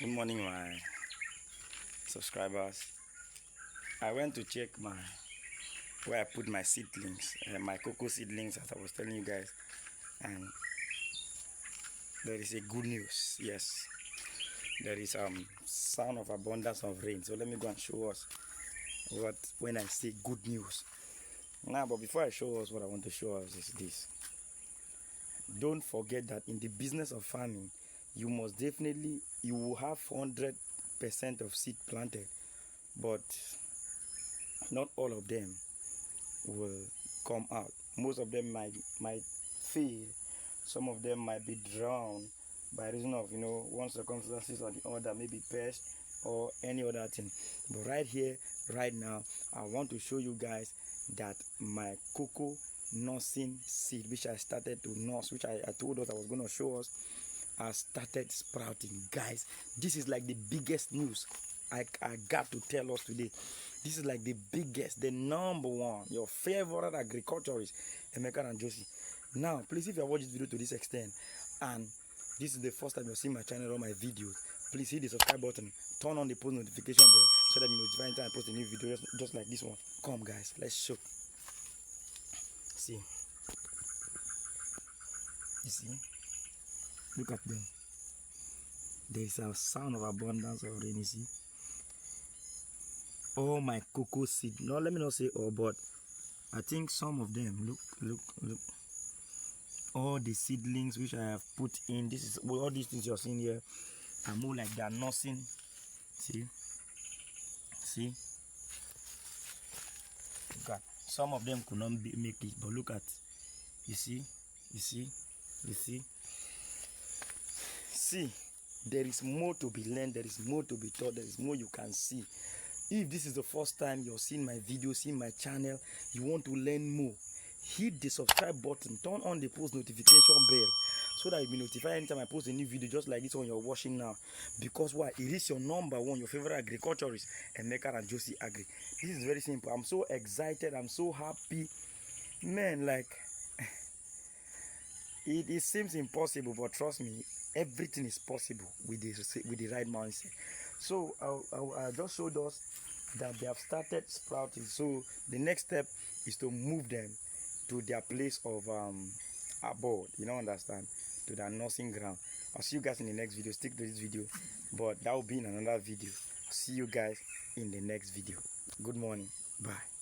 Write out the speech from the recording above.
Good morning, my subscribers. I went to check where I put my seedlings, my cocoa seedlings, as I was telling you guys, and there is a good news. Yes, there is sound of abundance of rain. So let me go and show us what when I say good news. Now, but before I show us what I want to show us is this. Don't forget that in the business of farming, you will have 100% of seed planted, but not all of them will come out. Most of them might fail. Some of them might be drowned by reason of one circumstances or the other, maybe pest or any other thing. But right here, right now, I want to show you guys that my cocoa nursing seed, which I started to nurse, which I told us I was going to show us, has started sprouting. Guys, this is like the biggest news I got to tell us today. This is like the biggest, the number one, your favorite agriculturist, Emeka and Josie. Now, please, if you have watched this video to this extent, and this is the first time you're seeing my channel or my videos, please hit the subscribe button, turn on the post notification bell, so that you notify anytime I post a new video, just like this one. Come, guys, let's show. See. You see? Look at them. There is a sound of abundance of rain, you see? All my cocoa seed. No, let me not say all, but I think some of them. Look. All the seedlings which I have put in. This is all these things you're seeing here are more like they're nursing. See? Look at. Some of them could not make it, but look at. You see? See, there is more to be learned, there is more to be taught, there is more you can see. If this is the first time you're seeing my video, seeing my channel, you want to learn more, hit the subscribe button, turn on the post notification bell, so that you'll be notified anytime I post a new video, just like this one you're watching now. Because why? It is your number one, your favorite agriculturist, Emeka and Josie Agri. This is very simple. I'm so excited, I'm so happy. Man, like, it seems impossible, but trust me, everything is possible with the right mindset. So I just showed us that they have started sprouting. So the next step is to move them to their place of abode. Understand? To their nursing ground. I'll see you guys in the next video. Stick to this video, but that will be in another video. See you guys in the next video. Good morning. Bye.